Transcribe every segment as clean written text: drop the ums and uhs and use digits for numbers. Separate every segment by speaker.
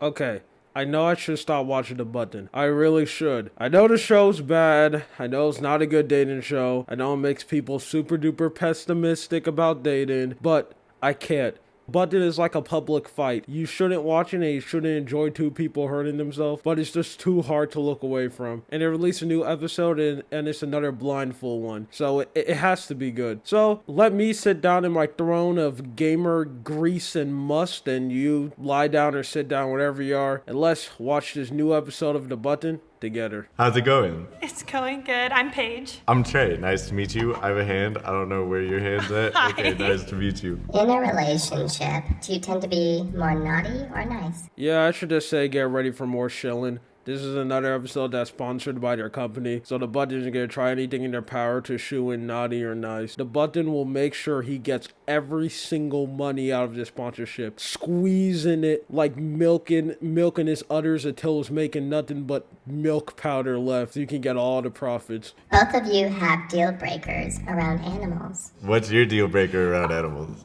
Speaker 1: Okay, I know I should stop watching The Button. I really should. I know the show's bad. I know it's not a good dating show. I know it makes people super duper pessimistic about dating, but I can't. Button is like a public fight. You shouldn't watch it and you shouldn't enjoy two people hurting themselves, but it's just too hard to look away from. And they released a new episode and it's another blindfold one. So it has to be good. So let me sit down in my throne of gamer grease and must, and you lie down or sit down wherever you are, and let's watch this new episode of The Button together.
Speaker 2: How's it going?
Speaker 3: It's going good. I'm Paige.
Speaker 2: I'm Trey. Nice to meet you. I have a hand. I don't know where your hand's at.
Speaker 3: Hi.
Speaker 2: Okay, nice to meet you.
Speaker 4: In a relationship, do you tend to be more naughty or nice?
Speaker 1: Yeah, I should just say get ready for more shilling. This is another episode that's sponsored by their company, so the Button is going to try anything in their power to shoe in naughty or nice. The Button will make sure he gets every single money out of this sponsorship, squeezing it like milking his udders until it's making nothing but milk powder left, so you can get all the profits.
Speaker 4: Both of you have deal breakers around animals.
Speaker 2: What's your deal breaker around animals?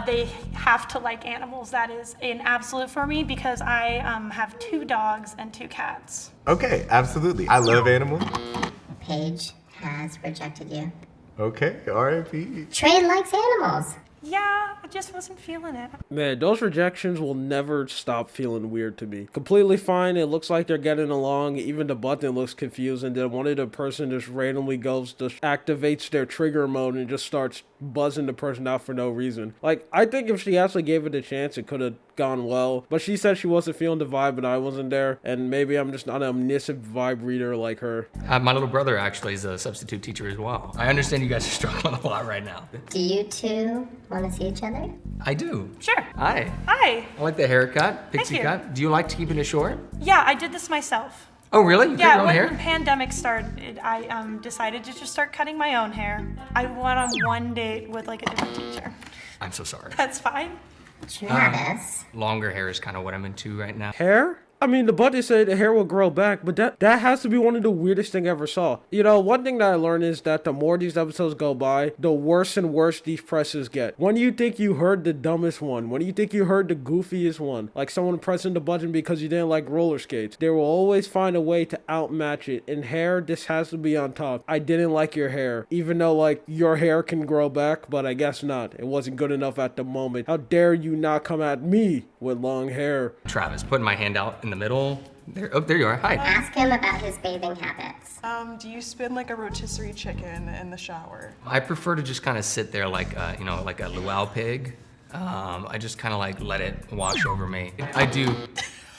Speaker 3: They have to like animals. That is an absolute for me because I have 2 dogs and 2 cats.
Speaker 2: Okay, absolutely. I love animals.
Speaker 4: Paige has rejected you.
Speaker 2: Okay, R.I.P.
Speaker 4: Trey likes animals.
Speaker 3: Yeah, I just wasn't feeling it.
Speaker 1: Man, those rejections will never stop feeling weird to me. Completely fine, it looks like they're getting along, even the Button looks confused, and then one of the person just randomly activates their trigger mode and just starts buzzing the person out for no reason. Like, I think if she actually gave it a chance, it could have gone well, but she said she wasn't feeling the vibe and I wasn't there, and maybe I'm just not an omniscient vibe reader like her.
Speaker 5: My little brother actually is a substitute teacher as well. I understand you guys are struggling a lot right now.
Speaker 4: Do you two want to see each other?
Speaker 5: I do.
Speaker 3: Sure.
Speaker 5: Hi.
Speaker 3: Hi.
Speaker 5: I like the haircut, pixie
Speaker 3: you.
Speaker 5: cut. Do you like to keep it short?
Speaker 3: Yeah, I did this myself.
Speaker 5: Oh, really? You cut
Speaker 3: Yeah,
Speaker 5: your own
Speaker 3: when
Speaker 5: hair?
Speaker 3: the pandemic started, I decided to just start cutting my own hair. I went on one date with like a different teacher.
Speaker 5: I'm so sorry.
Speaker 3: That's fine.
Speaker 4: Travis.
Speaker 5: Longer hair is kind of what I'm into right now.
Speaker 1: Hair? I mean, the Button said the hair will grow back, but that has to be one of the weirdest thing I ever saw. You know, one thing that I learned is that the more these episodes go by, the worse and worse these presses get. When do you think you heard the dumbest one? When do you think you heard the goofiest one? Like someone pressing the button because you didn't like roller skates. They will always find a way to outmatch it. In hair, this has to be on top. I didn't like your hair, even though like your hair can grow back, but I guess not. It wasn't good enough at the moment. How dare you not come at me with long hair?
Speaker 5: Travis, putting my hand out in the middle. There, oh, there you are. Hi.
Speaker 4: Ask him about his bathing habits.
Speaker 6: Do you spin like a rotisserie chicken in the shower?
Speaker 5: I prefer to just kind of sit there like, like a luau pig. I just kind of like let it wash over me. I do,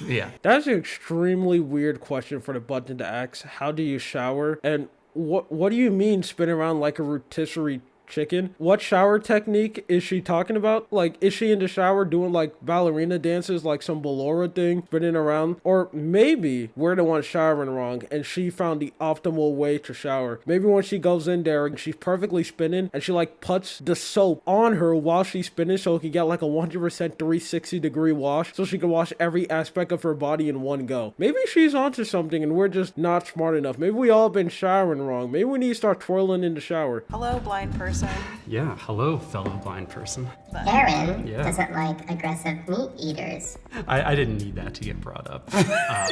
Speaker 5: yeah.
Speaker 1: That's an extremely weird question for the Button to ask. How do you shower? And what do you mean spin around like a rotisserie chicken? What shower technique is she talking about? Like, is she in the shower doing like ballerina dances, like some Ballora thing, spinning around? Or maybe we're the ones showering wrong and she found the optimal way to shower. Maybe when she goes in there and she's perfectly spinning and she like puts the soap on her while she's spinning so it can get like a 100% 360-degree wash so she can wash every aspect of her body in one go. Maybe she's onto something and we're just not smart enough. Maybe we all been showering wrong. Maybe we need to start twirling in the shower.
Speaker 6: Hello, blind person.
Speaker 7: Yeah, hello, fellow blind person.
Speaker 4: Aaron
Speaker 7: Yeah.
Speaker 4: doesn't like aggressive meat eaters.
Speaker 7: I didn't need that to get brought up. I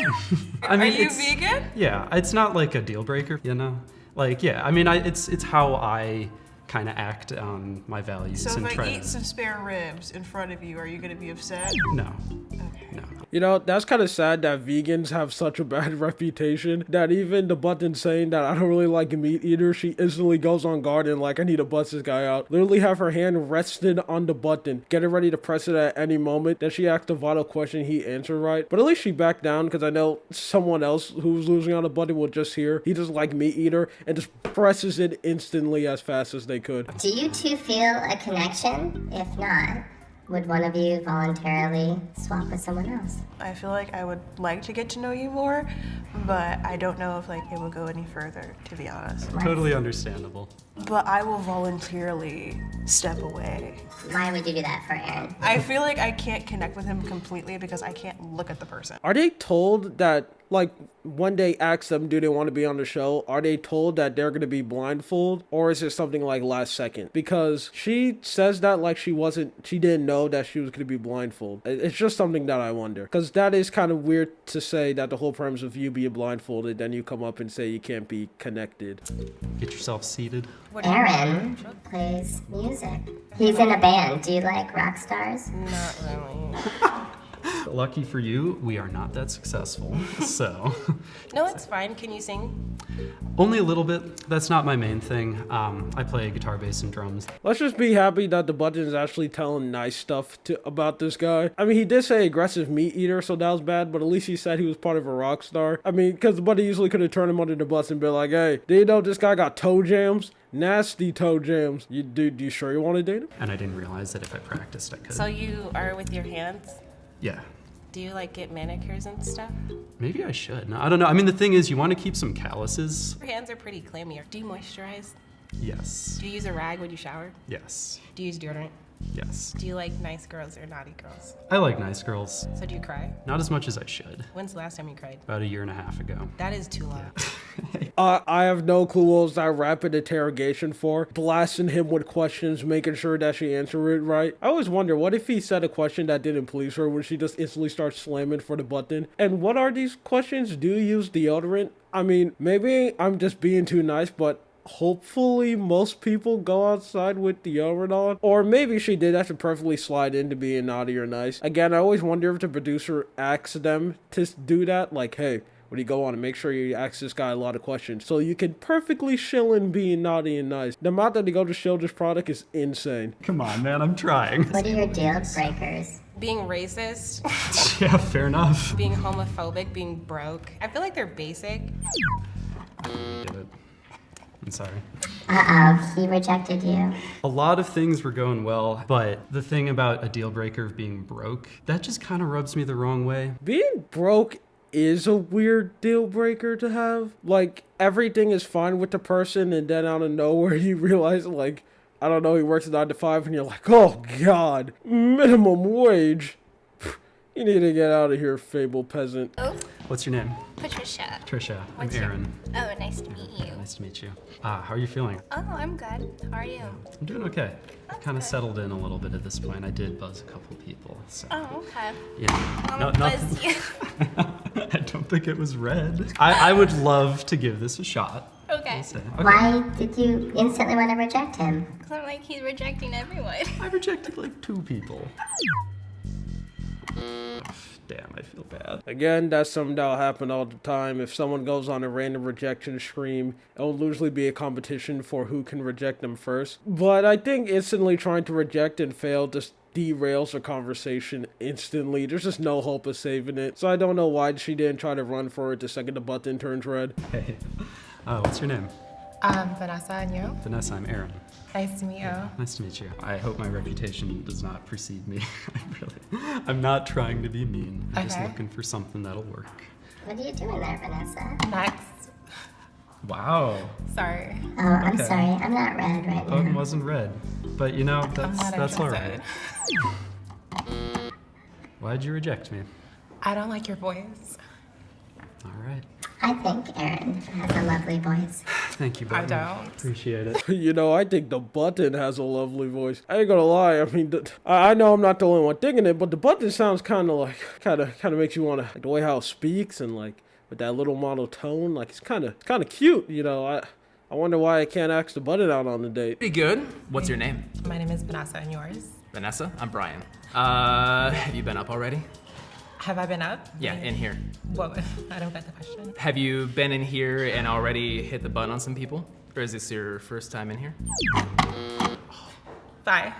Speaker 6: Are
Speaker 7: mean,
Speaker 6: you
Speaker 7: it's,
Speaker 6: vegan?
Speaker 7: yeah, it's not like a deal breaker, you know? Like, yeah, I mean, it's how I kind of act on my values
Speaker 6: So
Speaker 7: and
Speaker 6: if
Speaker 7: try
Speaker 6: I eat
Speaker 7: to...
Speaker 6: some spare ribs in front of you, are you gonna be upset?
Speaker 7: No,
Speaker 6: Okay.
Speaker 7: no.
Speaker 1: You know, that's kind of sad that vegans have such a bad reputation that even the Button saying that I don't really like meat eaters, she instantly goes on guard and like, I need to bust this guy out. Literally have her hand rested on the button, getting ready to press it at any moment. Then she asked a vital question, he answered right. But at least she backed down because I know someone else who's losing on the button will just hear he doesn't like meat eater and just presses it instantly as fast as they could.
Speaker 4: Do you two feel a connection? If not, would one of you voluntarily swap with someone else?
Speaker 6: I feel like I would like to get to know you more, but I don't know if like it will go any further, to be honest.
Speaker 7: Totally understandable.
Speaker 6: But I will voluntarily step away.
Speaker 4: Why would you do that for Aaron?
Speaker 6: I feel like I can't connect with him completely because I can't look at the person.
Speaker 1: Are they told that like when they ask them, do they want to be on the show? Are they told that they're going to be blindfolded, or is it something like last second? Because she says that like she didn't know that she was going to be blindfolded. It's just something that I wonder, because that is kind of weird to say that the whole premise of you being blindfolded, then you come up and say you can't be connected.
Speaker 7: Get yourself seated.
Speaker 4: Aaron plays music. He's in a band. Do you like rock stars?
Speaker 6: Not really.
Speaker 7: Lucky for you, we are not that successful. So,
Speaker 6: No, it's fine. Can you sing?
Speaker 7: only a little bit. That's not my main thing. I play guitar, bass, and drums.
Speaker 1: Let's just be happy that the Button is actually telling nice stuff about this guy. I mean, he did say aggressive meat eater, so that was bad, but at least he said he was part of a rock star. I mean, because the Button easily could have turned him under the bus and been like, hey, do you know this guy got toe jams? Nasty toe jams. You sure you want to date him?
Speaker 7: And I didn't realize that if I practiced, I could.
Speaker 6: So you are with your hands?
Speaker 7: Yeah.
Speaker 6: Do you like get manicures and stuff?
Speaker 7: Maybe I should. No, I don't know. I mean, the thing is, you want to keep some calluses.
Speaker 6: Your hands are pretty clammy. Do you moisturize?
Speaker 7: Yes.
Speaker 6: Do you use a rag when you shower?
Speaker 7: Yes.
Speaker 6: Do you use deodorant?
Speaker 7: Yes.
Speaker 6: Do you like nice girls or naughty girls?
Speaker 7: I like nice girls.
Speaker 6: So do you cry?
Speaker 7: Not as much as I should.
Speaker 6: When's the last time you cried?
Speaker 7: About 1.5 years ago.
Speaker 6: That is too long.
Speaker 1: I have no clue what was that rapid interrogation for. Blasting him with questions, making sure that she answered it right. I always wonder, what if he said a question that didn't please her when she just instantly starts slamming for the button? And what are these questions? Do you use deodorant? I mean, maybe I'm just being too nice, but hopefully most people go outside with deodorant on. Or maybe she did that to perfectly slide into being naughty or nice. Again, I always wonder if the producer asks them to do that. Like, hey, when you go on and make sure you ask this guy a lot of questions so you can perfectly shill in being naughty and nice. The amount that they go to shill this product is insane.
Speaker 7: Come on, man. I'm trying.
Speaker 4: What are your deal breakers?
Speaker 6: Being racist,
Speaker 7: Yeah, fair enough.
Speaker 6: being homophobic, being broke. I feel like they're basic.
Speaker 7: Get it. I'm sorry.
Speaker 4: Uh-oh, he rejected you.
Speaker 7: A lot of things were going well, but the thing about a deal breaker of being broke, that just kind of rubs me the wrong way.
Speaker 1: Being broke is a weird deal breaker to have. Like, everything is fine with the person, and then out of nowhere you realize, like, I don't know, he works 9 to 5, and you're like, oh god, minimum wage. You need to get out of here, fable peasant.
Speaker 8: Oh,
Speaker 7: What's your name?
Speaker 8: Patricia.
Speaker 7: Trisha. I'm
Speaker 8: What's your-
Speaker 7: Aaron.
Speaker 8: Oh, nice to meet you.
Speaker 7: Nice to meet you. How are you feeling?
Speaker 8: Oh, I'm good. How are you?
Speaker 7: I'm doing okay. Kind of settled in a little bit at this point. I did buzz a couple people, so
Speaker 8: Oh, okay.
Speaker 7: yeah.
Speaker 8: I'll buzz you.
Speaker 7: I don't think it was red. I would love to give this a shot.
Speaker 8: Okay.
Speaker 7: Okay.
Speaker 4: Why did you instantly want to reject him?
Speaker 8: Because I'm like, he's rejecting everyone.
Speaker 7: I rejected like 2 people. Damn, I feel bad.
Speaker 1: Again, that's something that'll happen all the time. If someone goes on a random rejection stream, it'll usually be a competition for who can reject them first. But I think instantly trying to reject and fail just derails the conversation instantly. There's just no hope of saving it. So I don't know why she didn't try to run for it the second the button turns red.
Speaker 7: Hey. What's your name?
Speaker 9: Vanessa, and you?
Speaker 7: Vanessa, I'm Aaron.
Speaker 9: Nice to meet you.
Speaker 7: Nice to meet you. I hope my reputation does not precede me. I'm not trying to be mean. I'm just
Speaker 9: Okay.
Speaker 7: looking for something that'll work.
Speaker 4: What are you doing there, Vanessa?
Speaker 9: Next.
Speaker 7: Wow.
Speaker 9: Sorry.
Speaker 4: Oh, I'm
Speaker 7: Okay.
Speaker 4: sorry. I'm not red right
Speaker 7: Button
Speaker 4: now.
Speaker 7: wasn't red. But you know,
Speaker 9: I'm not
Speaker 7: that's all
Speaker 9: interested.
Speaker 7: right. Why'd you reject me?
Speaker 9: I don't like your voice.
Speaker 7: All right.
Speaker 4: I think Aaron has a lovely voice.
Speaker 7: Thank you,
Speaker 9: I
Speaker 7: Button.
Speaker 9: don't.
Speaker 7: Appreciate it.
Speaker 1: You know, I think the button has a lovely voice. I ain't gonna lie. I mean, I know I'm not the only one thinking it, but the button sounds kind of makes you wanna, like the way how it speaks and like with that little monotone, like it's kind of cute. You know, I wonder why I can't ask the button out on the date.
Speaker 10: Pretty good. What's your name?
Speaker 9: My name is Vanessa, and yours?
Speaker 10: Vanessa? I'm Brian. Have you been up already?
Speaker 9: Have I been up?
Speaker 10: Yeah, in here.
Speaker 9: What? I don't get the question.
Speaker 10: Have you been in here and already hit the button on some people? Or is this your first time in here?
Speaker 9: Bye.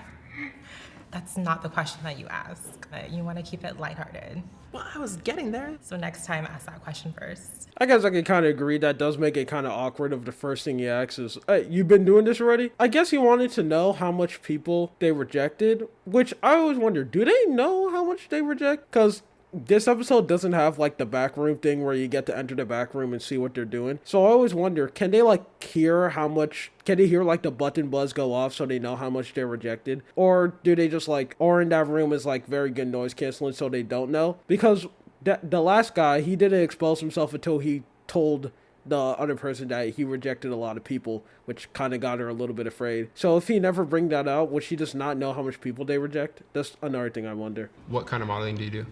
Speaker 9: That's not the question that you ask. You want to keep it lighthearted.
Speaker 10: Well, I was getting there.
Speaker 9: So next time, ask that question first.
Speaker 1: I guess I can kind of agree that does make it kind of awkward if the first thing he asks is, hey, you've been doing this already? I guess he wanted to know how much people they rejected, which I always wonder, do they know how much they reject? Because this episode doesn't have like the back room thing where you get to enter the back room and see what they're doing. So I always wonder, can they like hear how much, can they hear like the button buzz go off so they know how much they're rejected? Or do they just like, or in that room is like very good noise canceling so they don't know? Because the last guy, he didn't expose himself until he told the other person that he rejected a lot of people, which kind of got her a little bit afraid. So if he never bring that out, would she just not know how much people they reject? That's another thing I wonder.
Speaker 11: What kind of modeling do you do?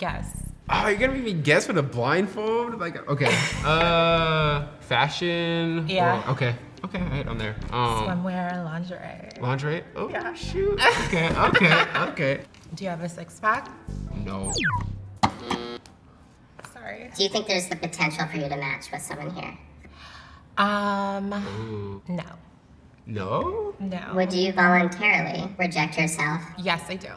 Speaker 9: Yes.
Speaker 11: Oh, you're gonna make me guess with a blindfold? Like, okay. Fashion.
Speaker 9: Yeah.
Speaker 11: Or, okay. Okay, all right, I'm there.
Speaker 9: Swimwear, lingerie.
Speaker 11: Lingerie? Oh,
Speaker 9: Yeah.
Speaker 11: shoot. Okay.
Speaker 9: Do you have a six pack?
Speaker 11: No.
Speaker 9: Sorry.
Speaker 4: Do you think there's the potential for you to match with someone here?
Speaker 11: Ooh.
Speaker 9: No.
Speaker 11: No?
Speaker 9: No.
Speaker 4: Would you voluntarily reject yourself?
Speaker 9: Yes, I do.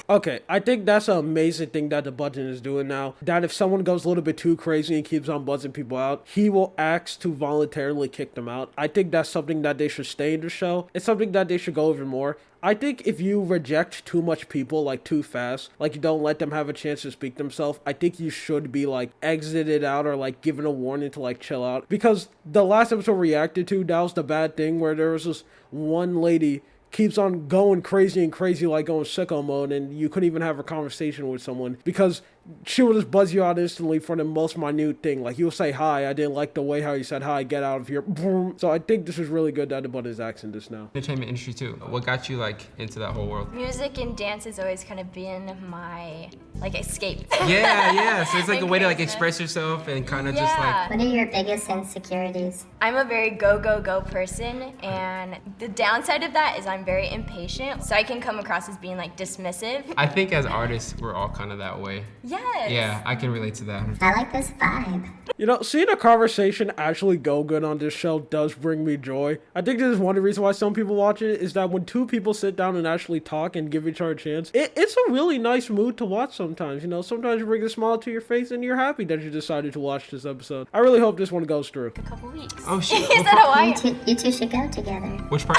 Speaker 1: Okay, I think that's an amazing thing that the button is doing now. That if someone goes a little bit too crazy and keeps on buzzing people out, he will ask to voluntarily kick them out. I think that's something that they should stay in the show. It's something that they should go over more. I think if you reject too much people, like too fast, like you don't let them have a chance to speak themselves, I think you should be like exited out or like given a warning to like chill out. Because the last episode we reacted to, that was the bad thing where there was this one lady keeps on going crazy and crazy, like going sicko mode, and you couldn't even have a conversation with someone because she would just buzz you out instantly for the most minute thing. Like, you'll say hi, I didn't like the way how you said hi, get out of here, boom. So I think this is really good that the button is accent this now.
Speaker 11: Entertainment industry too. What got you like into that whole world?
Speaker 8: Music and dance has always kind of been my like escape.
Speaker 11: Yeah. So it's like a
Speaker 8: And
Speaker 11: way to like
Speaker 8: Christmas.
Speaker 11: express yourself and kind of just like.
Speaker 8: Yeah.
Speaker 4: What are your biggest insecurities?
Speaker 8: I'm a very go, go, go person, and the downside of that is I'm very impatient, so I can come across as being like dismissive.
Speaker 11: I think as artists, we're all kind of that way.
Speaker 8: Yes.
Speaker 11: Yeah, I can relate to that.
Speaker 4: I like this vibe.
Speaker 1: You know, seeing a conversation actually go good on this show does bring me joy. I think this is one of the reasons why some people watch it, is that when two people sit down and actually talk and give each other a chance, it's a really nice mood to watch sometimes. You know, sometimes you bring a smile to your face and you're happy that you decided to watch this episode. I really hope this one goes through.
Speaker 8: A couple weeks.
Speaker 11: Oh shit.
Speaker 8: Is that how I
Speaker 4: You
Speaker 8: am?
Speaker 4: two, you two should go together.
Speaker 11: Which part?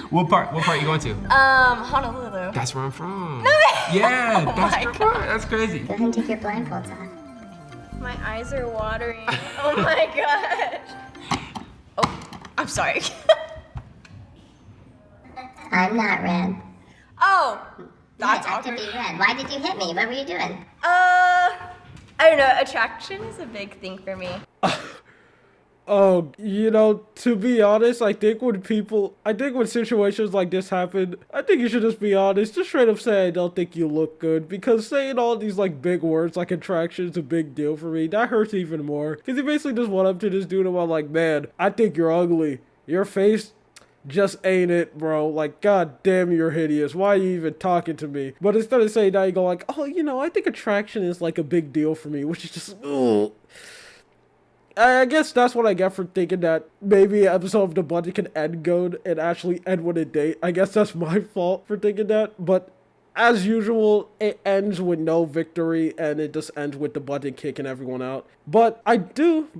Speaker 11: What part you going to?
Speaker 8: Honolulu.
Speaker 11: That's where I'm from. Yeah, that's
Speaker 8: my
Speaker 11: the part. That's crazy.
Speaker 4: Go ahead and take your blindfolds off.
Speaker 8: My eyes are watering. Oh my gosh. Oh, I'm sorry.
Speaker 4: I'm not red.
Speaker 8: Oh, that's
Speaker 4: You have to
Speaker 8: awkward.
Speaker 4: be red. Why did you hit me? What were you doing?
Speaker 8: I don't know. Attraction is a big thing for me.
Speaker 1: Oh, you know, to be honest, I think when situations like this happen, I think you should just be honest. Just straight up say, I don't think you look good. Because saying all these, like, big words like attraction is a big deal for me. That hurts even more. Because he basically just went up to this dude and was like, man, I think you're ugly. Your face just ain't it, bro. Like, god damn, you're hideous. Why are you even talking to me? But instead of saying that, you go like, oh, you know, I think attraction is, like, a big deal for me. Which is just, ugh. I guess that's what I get for thinking that maybe an episode of The Button can end good and actually end with a date. I guess that's my fault for thinking that. But as usual, it ends with no victory and it just ends with The Button kicking everyone out. But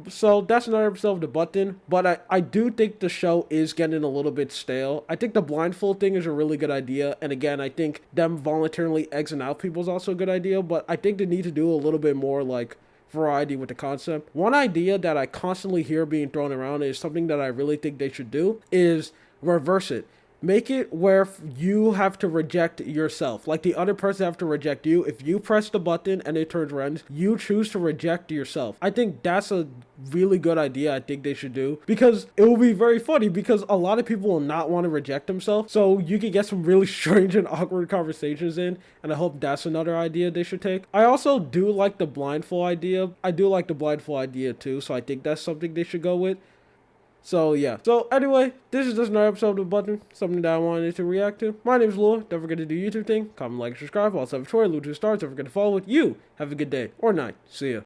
Speaker 1: so that's another episode of The Button. But I do think the show is getting a little bit stale. I think the blindfold thing is a really good idea. And again, I think them voluntarily exiting out people is also a good idea. But I think they need to do a little bit more like variety with the concept. One idea that I constantly hear being thrown around is something that I really think they should do is reverse it. Make it where you have to reject yourself. Like the other person have to reject you. If you press the button and it turns red, you choose to reject yourself. I think that's a really good idea I think they should do. Because it will be very funny because a lot of people will not want to reject themselves. So you can get some really strange and awkward conversations in. And I hope that's another idea they should take. I also do like the blindfold idea. I do like the blindfold idea too. So I think that's something they should go with. So yeah. So anyway, this is just another episode of The Button, something that I wanted to react to. My name is Lua. Don't forget to do YouTube thing. Comment, like, subscribe. Also have Troy, Lua 2 stars. Don't forget to follow it. You have a good day or night. See ya.